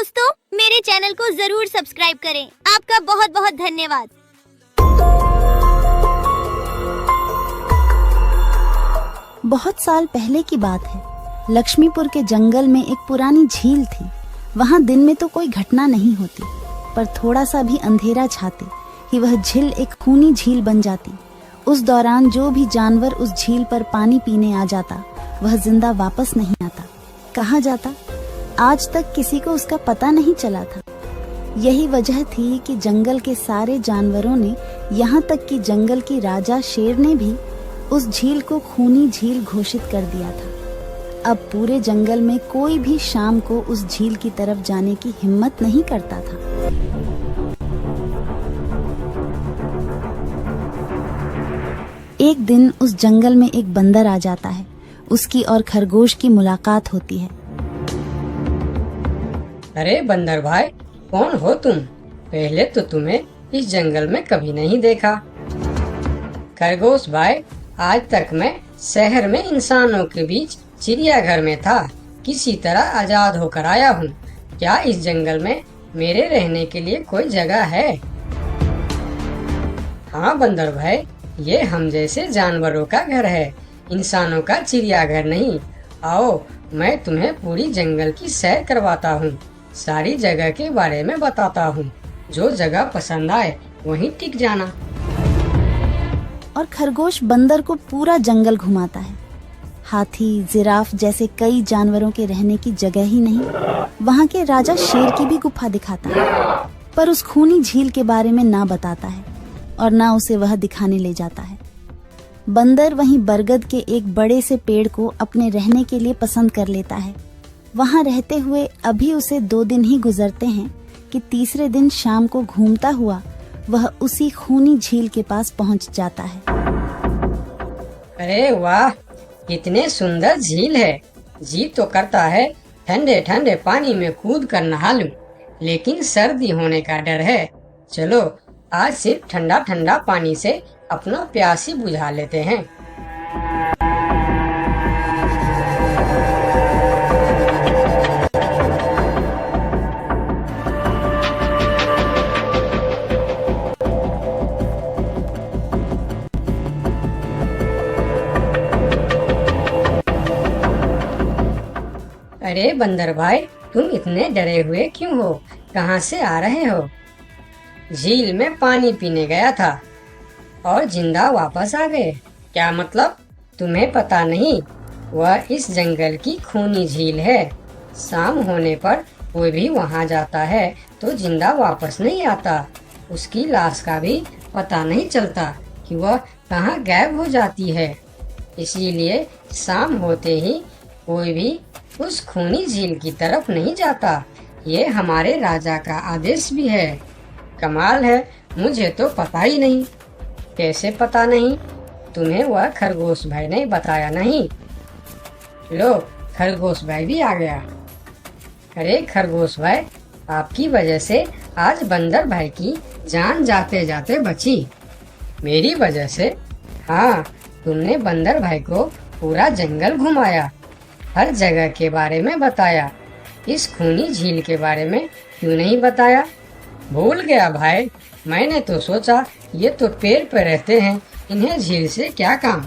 दोस्तों, मेरे चैनल को जरूर सब्सक्राइब करें। आपका बहुत बहुत धन्यवाद। बहुत साल पहले की बात है। लक्ष्मीपुर के जंगल में एक पुरानी झील थी। वहाँ दिन में तो कोई घटना नहीं होती, पर थोड़ा सा भी अंधेरा छाते ही वह झील एक खूनी झील बन जाती। उस दौरान जो भी जानवर उस झील पर पानी पीने आ जाता, वह जिंदा वापस नहीं आता। कहाँ जाता, आज तक किसी को उसका पता नहीं चला था। यही वजह थी कि जंगल के सारे जानवरों ने, यहाँ तक कि जंगल की राजा शेर ने भी उस झील को खूनी झील घोषित कर दिया था। अब पूरे जंगल में कोई भी शाम को उस झील की तरफ जाने की हिम्मत नहीं करता था। एक दिन उस जंगल में एक बंदर आ जाता है। उसकी और खरगोश की मुलाकात होती है। अरे बंदर भाई, कौन हो तुम? पहले तो तुम्हें इस जंगल में कभी नहीं देखा। खरगोश भाई, आज तक मैं शहर में इंसानों के बीच चिड़ियाघर में था। किसी तरह आजाद होकर आया हूँ। क्या इस जंगल में मेरे रहने के लिए कोई जगह है? हाँ बंदर भाई, ये हम जैसे जानवरों का घर है, इंसानों का चिड़ियाघर नहीं। आओ, मैं तुम्हें पूरी जंगल की सैर करवाता हूँ, सारी जगह के बारे में बताता हूँ। जो जगह पसंद आए वहीं टिक जाना। और खरगोश बंदर को पूरा जंगल घुमाता है। हाथी, जिराफ जैसे कई जानवरों के रहने की जगह ही नहीं, वहाँ के राजा शेर की भी गुफा दिखाता है, पर उस खूनी झील के बारे में ना बताता है और ना उसे वह दिखाने ले जाता है। बंदर वहीं बरगद के एक बड़े से पेड़ को अपने रहने के लिए पसंद कर लेता है। वहाँ रहते हुए अभी उसे 2 दिन ही गुजरते हैं कि तीसरे दिन शाम को घूमता हुआ वह उसी खूनी झील के पास पहुँच जाता है। अरे वाह, कितने सुंदर झील है। जी तो करता है ठंडे ठंडे पानी में कूद कर नहा लूं, लेकिन सर्दी होने का डर है। चलो, आज सिर्फ ठंडा ठंडा पानी से अपना प्यास ही बुझा लेते हैं। अरे बंदर भाई, तुम इतने डरे हुए क्यों हो? कहाँ से आ रहे हो? झील में पानी पीने गया था और जिंदा वापस आ गए। क्या मतलब? तुम्हें पता नहीं? वह इस जंगल की खूनी झील है। शाम होने पर कोई भी वहाँ जाता है तो जिंदा वापस नहीं आता। उसकी लाश का भी पता नहीं चलता कि वह कहाँ गायब हो जाती है। इसीलिए शाम होते ही कोई भी उस खूनी झील की तरफ नहीं जाता। ये हमारे राजा का आदेश भी है। कमाल है, मुझे तो पता ही नहीं। कैसे पता नहीं? तुम्हें वह खरगोश भाई ने बताया नहीं? लो, खरगोश भाई भी आ गया। अरे खरगोश भाई, आपकी वजह से आज बंदर भाई की जान जाते जाते बची। मेरी वजह से? हाँ, तुमने बंदर भाई को पूरा जंगल घुमाया, हर जगह के बारे में बताया। इस खूनी झील के बारे में क्यों नहीं बताया? भूल गया भाई, मैंने तो सोचा ये तो पेड़ पे रहते हैं, इन्हें झील से क्या काम।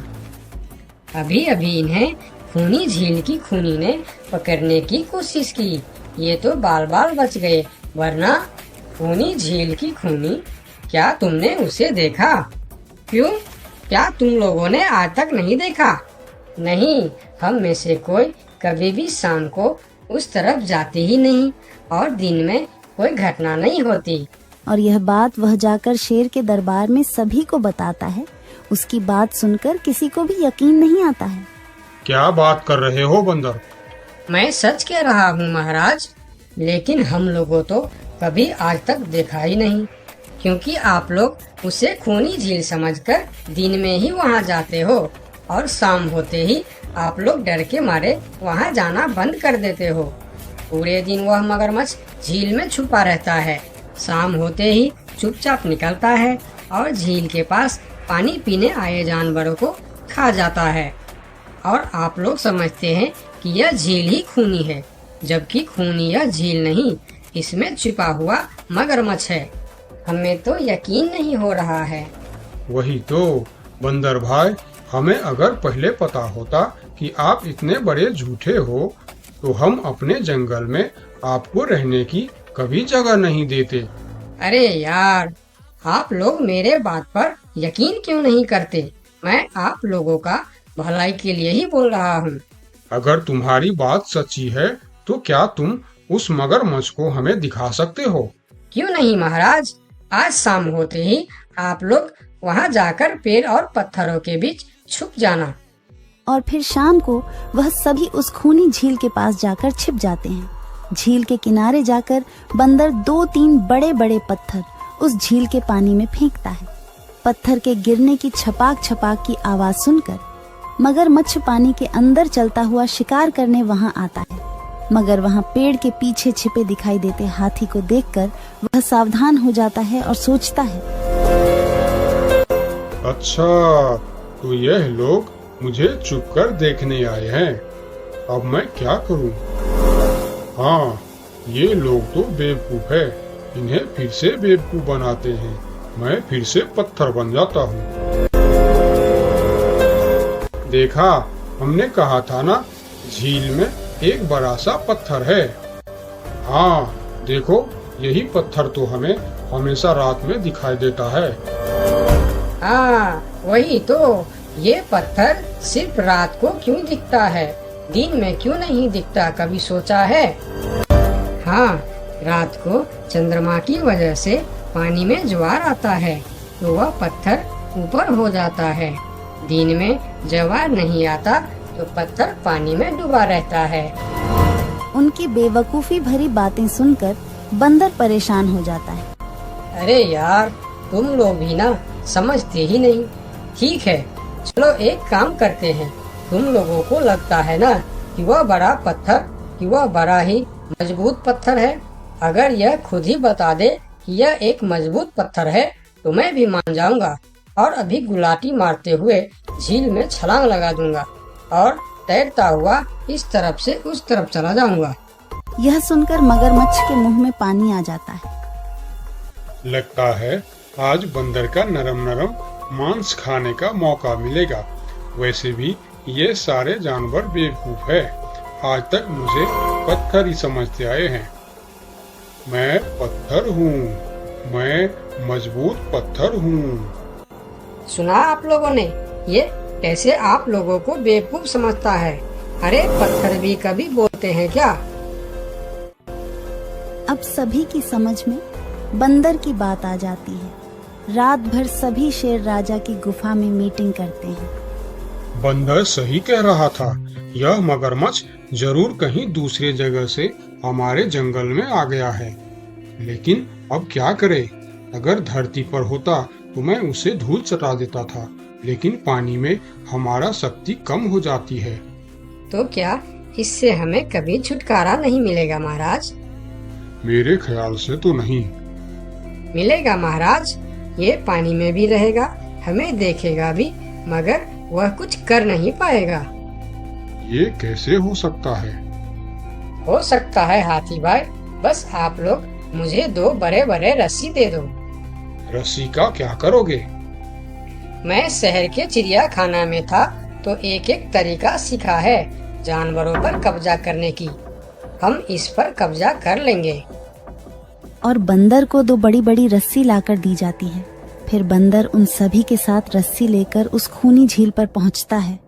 अभी अभी इन्हें खूनी झील की खूनी ने पकड़ने की कोशिश की, ये तो बाल बाल बच गए, वरना खूनी झील की खूनी, क्या तुमने उसे देखा? क्यों, क्या तुम लोगों ने आज तक नहीं देखा? नहीं, हम में से कोई कभी भी शाम को उस तरफ जाते ही नहीं और दिन में कोई घटना नहीं होती। और यह बात वह जाकर शेर के दरबार में सभी को बताता है। उसकी बात सुनकर किसी को भी यकीन नहीं आता है। क्या बात कर रहे हो बंदर? मैं सच कह रहा हूँ महाराज, लेकिन हम लोगों तो कभी आज तक देखा ही नहीं, क्योंकि आप लोग उसे खूनी झील समझकर दिन में ही वहाँ जाते हो और शाम होते ही आप लोग डर के मारे वहाँ जाना बंद कर देते हो। पूरे दिन वह मगरमच्छ झील में छुपा रहता है, शाम होते ही चुपचाप निकलता है और झील के पास पानी पीने आए जानवरों को खा जाता है। और आप लोग समझते हैं कि यह झील ही खूनी है, जबकि खूनी यह झील नहीं, इसमें छिपा हुआ मगरमच्छ है। हमें तो यकीन नहीं हो रहा है। वही तो बंदर भाई, हमें अगर पहले पता होता कि आप इतने बड़े झूठे हो तो हम अपने जंगल में आपको रहने की कभी जगह नहीं देते। अरे यार, आप लोग मेरे बात पर यकीन क्यों नहीं करते? मैं आप लोगों का भलाई के लिए ही बोल रहा हूँ। अगर तुम्हारी बात सच्ची है तो क्या तुम उस मगरमच्छ को हमें दिखा सकते हो? क्यों नहीं महाराज, आज शाम होते ही आप लोग वहाँ जाकर पेड़ और पत्थरों के बीच छुप जाना। और फिर शाम को वह सभी उस खूनी झील के पास जाकर छिप जाते हैं। झील के किनारे जाकर बंदर 2-3 बड़े बड़े पत्थर उस झील के पानी में फेंकता है। पत्थर के गिरने की छपाक छपाक की आवाज सुनकर मगरमच्छ पानी के अंदर चलता हुआ शिकार करने वहां आता है। मगर वहां पेड़ के पीछे छिपे दिखाई देते हाथी को देखकर वह सावधान हो जाता है और सोचता है, अच्छा, तो यह लोग मुझे छुपकर देखने आए हैं। अब मैं क्या करूं? हाँ, ये लोग तो बेवकूफ है। इन्हें फिर से बेवकूफ बनाते हैं। मैं फिर से पत्थर बन जाता हूँ। देखा, हमने कहा था ना, झील में एक बड़ा सा पत्थर है। हाँ देखो, यही पत्थर तो हमें हमेशा रात में दिखाई देता है। हाँ वही तो, ये पत्थर सिर्फ रात को क्यों दिखता है, दिन में क्यों नहीं दिखता, कभी सोचा है? हाँ, रात को चंद्रमा की वजह से पानी में ज्वार आता है तो वह पत्थर ऊपर हो जाता है। दिन में ज्वार नहीं आता तो पत्थर पानी में डूबा रहता है। उनकी बेवकूफी भरी बातें सुनकर बंदर परेशान हो जाता है। अरे यार, तुम लोग भी ना समझते ही नहीं। ठीक है, चलो एक काम करते हैं। तुम लोगों को लगता है ना कि वह बड़ा पत्थर, कि वह बड़ा ही मजबूत पत्थर है। अगर यह खुद ही बता दे कि यह एक मजबूत पत्थर है तो मैं भी मान जाऊंगा और अभी गुलाटी मारते हुए झील में छलांग लगा दूंगा और तैरता हुआ इस तरफ से उस तरफ चला जाऊंगा। यह सुनकर मगरमच्छ के मुंह में पानी आ जाता है। लगता है आज बंदर का नरम नरम मांस खाने का मौका मिलेगा। वैसे भी ये सारे जानवर बेवकूफ है। आज तक मुझे पत्थर ही समझते आए हैं। मैं पत्थर हूँ, मैं मजबूत पत्थर हूँ। सुना आप लोगों ने, ये कैसे आप लोगों को बेवकूफ समझता है? अरे पत्थर भी कभी बोलते हैं क्या? अब सभी की समझ में बंदर की बात आ जाती है। रात भर सभी शेर राजा की गुफा में मीटिंग करते हैं। बंदर सही कह रहा था। यह मगरमच्छ जरूर कहीं दूसरे जगह से हमारे जंगल में आ गया है। लेकिन अब क्या करे? अगर धरती पर होता तो मैं उसे धूल चटा देता था, लेकिन पानी में हमारा शक्ति कम हो जाती है। तो क्या इससे हमें कभी छुटकारा नहीं मिलेगा महाराज? मेरे ख्याल से तो नहीं। मिलेगा महाराज, ये पानी में भी रहेगा, हमें देखेगा भी, मगर वह कुछ कर नहीं पाएगा। ये कैसे हो सकता है? हो सकता है हाथी भाई, बस आप लोग मुझे 2 बड़े बड़े रस्सी दे दो। रस्सी का क्या करोगे? मैं शहर के चिड़िया खाना में था तो एक एक तरीका सीखा है जानवरों पर कब्जा करने की। हम इस पर कब्जा कर लेंगे। और बंदर को 2 बड़ी बड़ी रस्सी लाकर दी जाती है। फिर बंदर उन सभी के साथ रस्सी लेकर उस खूनी झील पर पहुंचता है।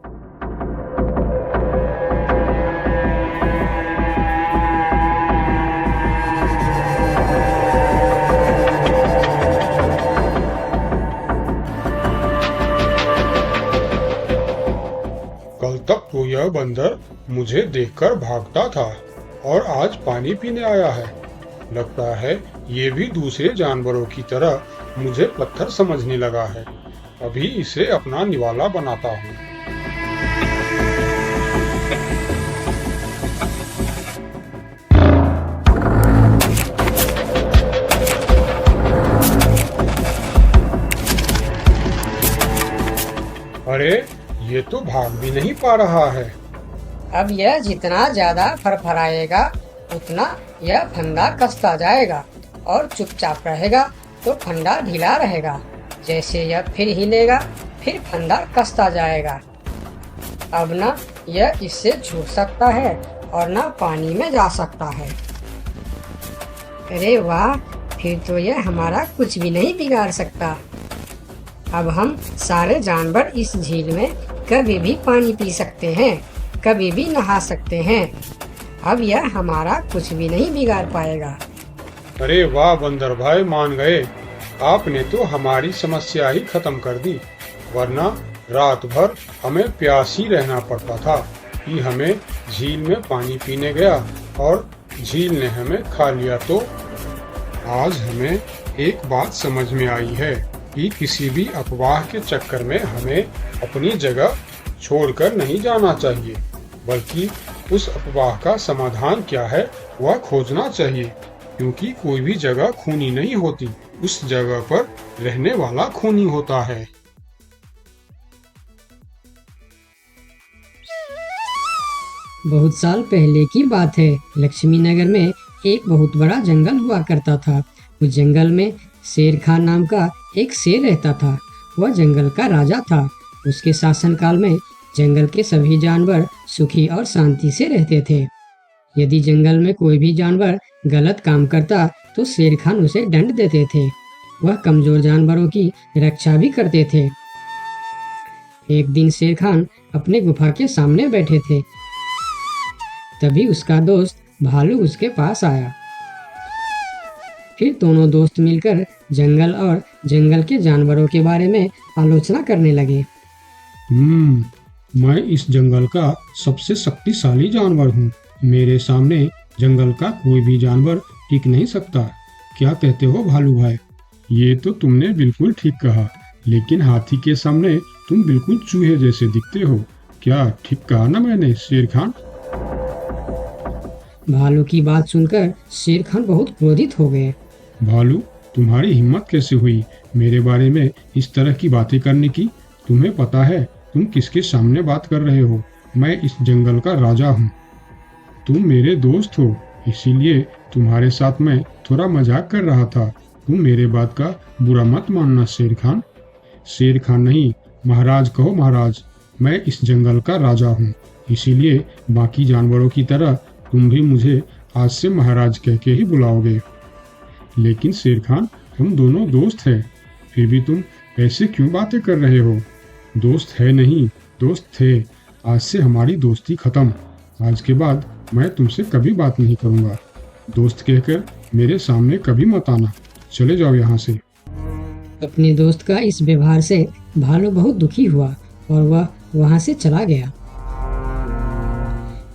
कल तक तो यह बंदर मुझे देखकर भागता था और आज पानी पीने आया है। लगता है ये भी दूसरे जानवरों की तरह मुझे पत्थर समझने लगा है। अभी इसे अपना निवाला बनाता हूँ। अरे ये तो भाग भी नहीं पा रहा है। अब यह जितना ज्यादा फरफराएगा उतना यह फंदा कसता जाएगा और चुपचाप रहेगा तो फंदा ढीला रहेगा। जैसे यह फिर हिलेगा फिर फंदा कसता जाएगा। अब ना यह इससे छूट सकता है और ना पानी में जा सकता है। अरे वाह, फिर तो यह हमारा कुछ भी नहीं बिगाड़ सकता। अब हम सारे जानवर इस झील में कभी भी पानी पी सकते हैं, कभी भी नहा सकते हैं। अब यह हमारा कुछ भी नहीं बिगाड़ पाएगा। अरे वाह बंदर भाई, मान गए। आपने तो हमारी समस्या ही खत्म कर दी, वरना रात भर हमें प्यास ही रहना पड़ता था कि हमें झील में पानी पीने गया और झील ने हमें खा लिया। तो आज हमें एक बात समझ में आई है कि किसी भी अफवाह के चक्कर में हमें अपनी जगह छोड़कर नहीं जाना चाहिए, बल्कि उस अफवाह का समाधान क्या है वह खोजना चाहिए, क्योंकि कोई भी जगह खूनी नहीं होती, उस जगह पर रहने वाला खूनी होता है। बहुत साल पहले की बात है। लक्ष्मी नगर में एक बहुत बड़ा जंगल हुआ करता था। उस जंगल में शेर खान नाम का एक शेर रहता था। वह जंगल का राजा था। उसके शासनकाल में जंगल के सभी जानवर सुखी और शांति से रहते थे। यदि जंगल में कोई भी जानवर गलत काम करता तो शेर खान उसे दंड देते थे। वह कमजोर जानवरों की रक्षा भी करते थे। एक दिन शेर खान अपने गुफा के सामने बैठे थे। तभी उसका दोस्त भालू उसके पास आया। फिर दोनों दोस्त मिलकर जंगल और जंगल के जानवरों के बारे में आलोचना करने लगे। मैं इस जंगल का सबसे शक्तिशाली जानवर हूँ। मेरे सामने जंगल का कोई भी जानवर टिक नहीं सकता। क्या कहते हो भालू भाई? ये तो तुमने बिल्कुल ठीक कहा, लेकिन हाथी के सामने तुम बिल्कुल चूहे जैसे दिखते हो। क्या ठीक कहा ना मैंने शेर खान? भालू की बात सुनकर शेर खान बहुत क्रोधित हो गए। भालू, तुम्हारी हिम्मत कैसे हुई मेरे बारे में इस तरह की बातें करने की? तुम्हें पता है तुम किसके सामने बात कर रहे हो? मैं इस जंगल का राजा हूँ। तुम मेरे दोस्त हो, इसीलिए तुम्हारे साथ मैं थोड़ा मजाक कर रहा था। तुम मेरे बात का बुरा मत मानना शेर खान। शेर खान नहीं, महाराज कहो महाराज। मैं इस जंगल का राजा हूँ, इसीलिए बाकी जानवरों की तरह तुम भी मुझे आज से महाराज कह के ही बुलाओगे। लेकिन शेर खान, हम दोनों दोस्त हैं, फिर भी तुम ऐसे क्यों बातें कर रहे हो? दोस्त है नहीं, दोस्त थे। आज से हमारी दोस्ती खत्म। आज के बाद मैं तुमसे कभी बात नहीं करूँगा। दोस्त कहकर मेरे सामने कभी मत आना। चले जाओ यहाँ से। अपने दोस्त का इस व्यवहार से भालू बहुत दुखी हुआ और वह वहाँ से चला गया।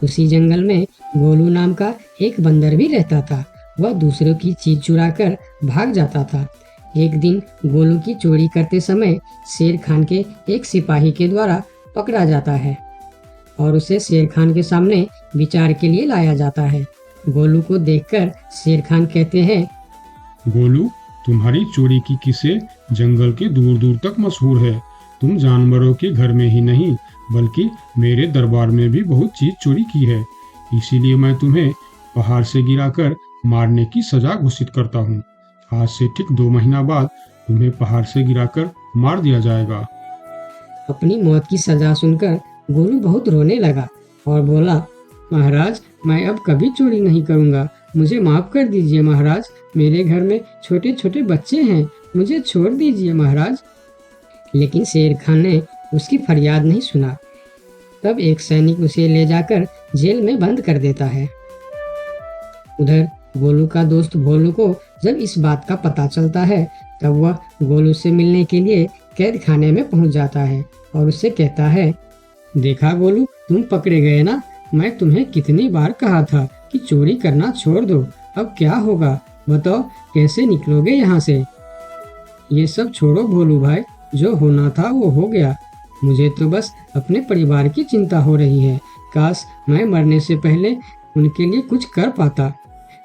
उसी जंगल में गोलू नाम का एक बंदर भी रहता था। वह दूसरों की चीज चुराकर भाग जाता था। एक दिन गोलू की चोरी करते समय शेर खान के एक सिपाही के द्वारा पकड़ा जाता है और उसे शेर खान के सामने विचार के लिए लाया जाता है। गोलू को देखकर शेर खान कहते हैं, गोलू, तुम्हारी चोरी की किस्से जंगल के दूर दूर तक मशहूर है। तुम जानवरों के घर में ही नहीं बल्कि मेरे दरबार में भी बहुत चीज चोरी की है। इसीलिए मैं तुम्हें पहाड़ से गिराकर मारने की सजा घोषित करता हूँ। आज से ठीक 2 महीना बाद तुम्हें पहाड़ से गिराकर मार दिया जाएगा। अपनी मौत की सजा सुनकर गोलू बहुत रोने लगा और बोला, महाराज, मैं अब कभी चोरी नहीं करूँगा। मुझे माफ कर दीजिए महाराज। मेरे घर में छोटे छोटे बच्चे हैं, मुझे छोड़ दीजिए महाराज। लेकिन शेर खान ने उसकी फरियाद नहीं सुना। तब एक सैनिक उसे ले जाकर जेल में बंद कर देता है। उधर गोलू का दोस्त भोलू को जब इस बात का पता चलता है तब वह गोलू से मिलने के लिए कैद खाने में पहुंच जाता है और उससे कहता है, देखा गोलू, तुम पकड़े गए ना। मैं तुम्हें कितनी बार कहा था कि चोरी करना छोड़ दो। अब क्या होगा बताओ, कैसे निकलोगे यहाँ से? ये सब छोड़ो भोलू भाई, जो होना था वो हो गया। मुझे तो बस अपने परिवार की चिंता हो रही है। काश मैं मरने से पहले उनके लिए कुछ कर पाता।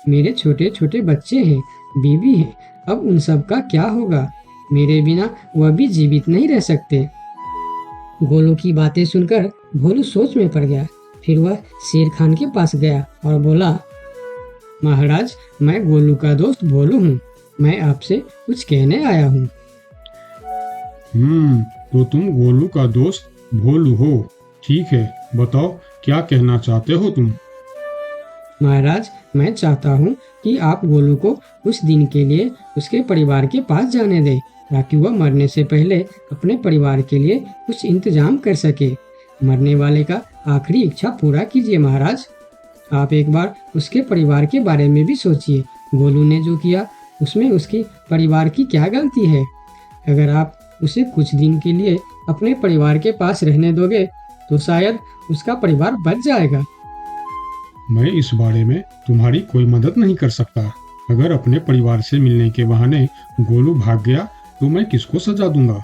मेरे छोटे छोटे बच्चे हैं, बीवी है, अब उन सब का क्या होगा? मेरे बिना वह भी जीवित नहीं रह सकते। गोलू की बातें सुनकर भोलू सोच में पड़ गया। फिर वह शेर खान के पास गया और बोला, महाराज, मैं गोलू का दोस्त भोलू हूँ। मैं आपसे कुछ कहने आया हूँ। तो तुम गोलू का दोस्त भोलू हो। ठीक है, बताओ क्या कहना चाहते हो तुम। महाराज, मैं चाहता हूँ कि आप गोलू को कुछ दिन के लिए उसके परिवार के पास जाने दें, ताकि वह मरने से पहले अपने परिवार के लिए कुछ इंतजाम कर सके। मरने वाले का आखिरी इच्छा पूरा कीजिए महाराज। आप एक बार उसके परिवार के बारे में भी सोचिए। गोलू ने जो किया उसमें उसकी परिवार की क्या गलती है। अगर आप उसे कुछ दिन के लिए अपने परिवार के पास रहने दोगे तो शायद उसका परिवार बच जाएगा। मैं इस बारे में तुम्हारी कोई मदद नहीं कर सकता। अगर अपने परिवार से मिलने के बहाने गोलू भाग गया तो मैं किसको सजा दूंगा।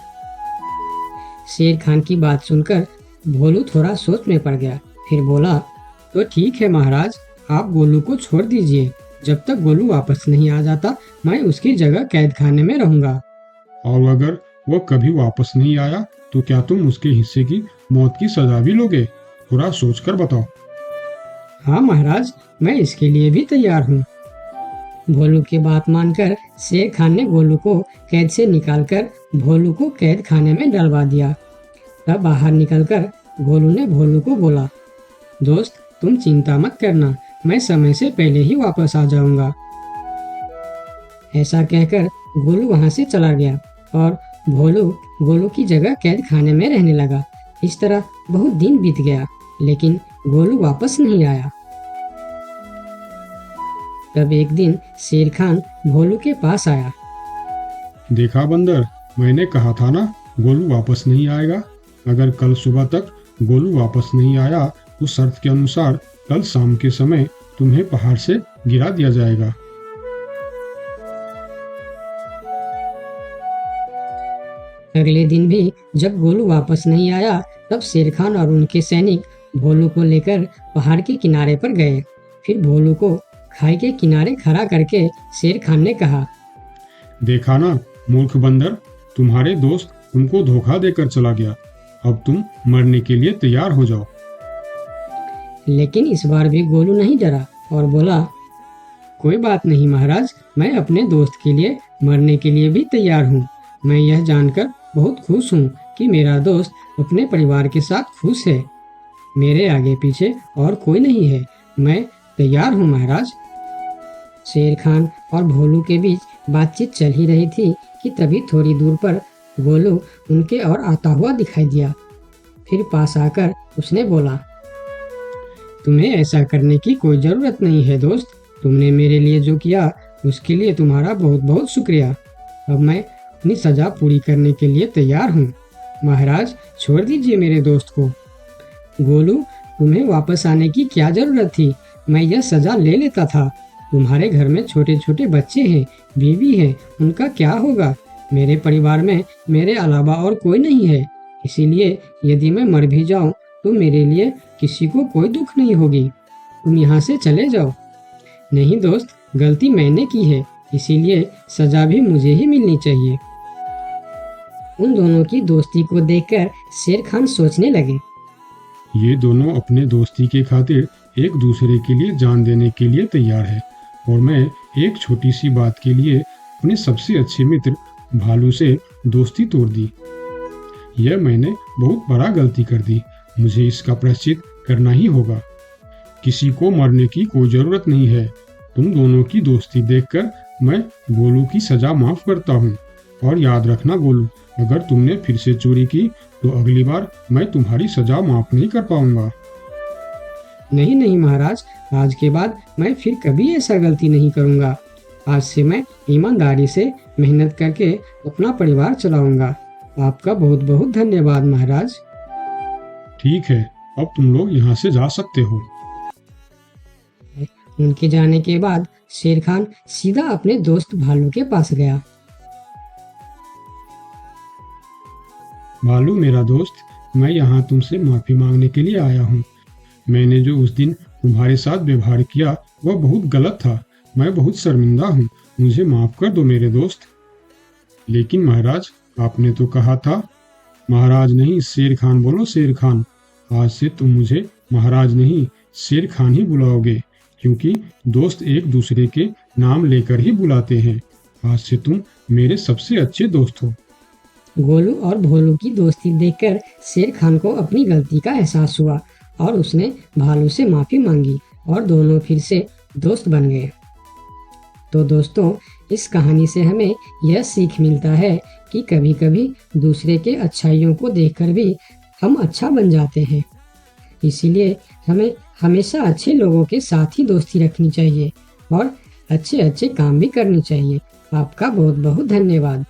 शेर खान की बात सुनकर भोलू थोड़ा सोच में पड़ गया। फिर बोला, तो ठीक है महाराज, आप गोलू को छोड़ दीजिए। जब तक गोलू वापस नहीं आ जाता मैं उसकी जगह कैद खाने में रहूंगा। और अगर वह कभी वापस नहीं आया तो क्या तुम उसके हिस्से की मौत की सजा भी लोगे? थोड़ा सोचकर बताओ। हाँ महाराज, मैं इसके लिए भी तैयार हूँ। भोलू की बात मानकर शेर खान ने गोलू को कैद से निकालकर भोलू को कैद खाने में डलवा दिया। तब बाहर निकलकर गोलू ने भोलू को बोला, दोस्त तुम चिंता मत करना, मैं समय से पहले ही वापस आ जाऊंगा। ऐसा कहकर गोलू वहां से चला गया और भोलू गोलू की जगह कैद खाने में रहने लगा। इस तरह बहुत दिन बीत गया, लेकिन गोलू वापस नहीं आया। तब एक दिन शेर खान भोलू के पास आया। देखा बंदर, मैंने कहा था ना गोलू वापस नहीं आएगा। अगर कल सुबह तक गोलू वापस नहीं आया तो शर्त के अनुसार कल शाम के समय तुम्हें पहाड़ से गिरा दिया जाएगा। अगले दिन भी जब गोलू वापस नहीं आया तब शेर खान और उनके सैनिक भोलू को लेकर पहाड़ के किनारे पर गए। फिर भोलू को खाई के किनारे खड़ा करके शेर खान ने कहा, देखा ना मूर्ख बंदर, तुम्हारे दोस्त तुमको धोखा देकर चला गया। अब तुम मरने के लिए तैयार हो जाओ। लेकिन इस बार भी गोलू नहीं डरा और बोला, कोई बात नहीं महाराज, मैं अपने दोस्त के लिए मरने के लिए भी तैयार हूँ। मैं यह जानकर बहुत खुश हूँ कि मेरा दोस्त अपने परिवार के साथ खुश है। मेरे आगे पीछे और कोई नहीं है, मैं तैयार हूँ महाराज। शेर खान और भोलू के बीच बातचीत चल ही रही थी कि तभी थोड़ी दूर पर गोलू उनके और आता हुआ दिखाई दिया। फिर पास आकर उसने बोला, तुम्हें ऐसा करने की कोई जरूरत नहीं है दोस्त। तुमने मेरे लिए जो किया उसके लिए तुम्हारा बहुत बहुत शुक्रिया। अब मैं अपनी सजा पूरी करने के लिए तैयार हूँ। महाराज छोड़ दीजिए मेरे दोस्त को। गोलू, तुम्हें वापस आने की क्या जरूरत थी? मैं यह सजा ले लेता था। तुम्हारे घर में छोटे छोटे बच्चे हैं, बीवी है, उनका क्या होगा? मेरे परिवार में मेरे अलावा और कोई नहीं है, इसीलिए यदि मैं मर भी जाऊं तो मेरे लिए किसी को कोई दुख नहीं होगी। तुम यहाँ से चले जाओ। नहीं दोस्त, गलती मैंने की है, इसीलिए सजा भी मुझे ही मिलनी चाहिए। उन दोनों की दोस्ती को देखकर शेर खान सोचने लगे, ये दोनों अपने दोस्ती के खातिर एक दूसरे के लिए जान देने के लिए तैयार है, और मैं एक छोटी सी बात के लिए अपने सबसे अच्छे मित्र भालू से दोस्ती तोड़ दी। यह मैंने बहुत बड़ा गलती कर दी। मुझे इसका प्रायश्चित करना ही होगा। किसी को मरने की कोई जरूरत नहीं है। तुम दोनों की दोस्ती देखकर मैं गोलू की सजा माफ करता हूँ। और याद रखना गोलू, अगर तुमने फिर से चोरी की तो अगली बार मैं तुम्हारी सजा माफ नहीं कर पाऊंगा। नहीं नहीं महाराज, आज के बाद मैं फिर कभी ऐसा गलती नहीं करूँगा। आज से मैं ईमानदारी से मेहनत करके अपना परिवार चलाऊंगा। आपका बहुत बहुत धन्यवाद महाराज। ठीक है, अब तुम लोग यहाँ से जा सकते हो। उनके जाने के बाद शेर खान सीधा अपने दोस्त भालू के पास गया। भालू मेरा दोस्त, मैं यहाँ तुमसे माफी मांगने के लिए आया हूँ। मैंने जो उस दिन तुम्हारे साथ व्यवहार किया वह बहुत गलत था। मैं बहुत शर्मिंदा हूँ, मुझे माफ कर दो मेरे दोस्त। लेकिन महाराज, आपने तो कहा था। महाराज नहीं, शेर खान बोलो, शेर खान। आज से तुम मुझे महाराज नहीं शेर खान ही बुलाओगे, क्योंकि दोस्त एक दूसरे के नाम लेकर ही बुलाते हैं। आज से तुम मेरे सबसे अच्छे दोस्त हो। गोलू और भोलू की दोस्ती देखकर शेर खान को अपनी गलती का एहसास हुआ और उसने भालू से माफी मांगी और दोनों फिर से दोस्त बन गए। तो दोस्तों, इस कहानी से हमें यह सीख मिलता है कि कभी कभी दूसरे के अच्छाइयों को देखकर भी हम अच्छा बन जाते हैं। इसीलिए हमें हमेशा अच्छे लोगों के साथ ही दोस्ती रखनी चाहिए और अच्छे अच्छे काम भी करनी चाहिए। आपका बहुत बहुत धन्यवाद।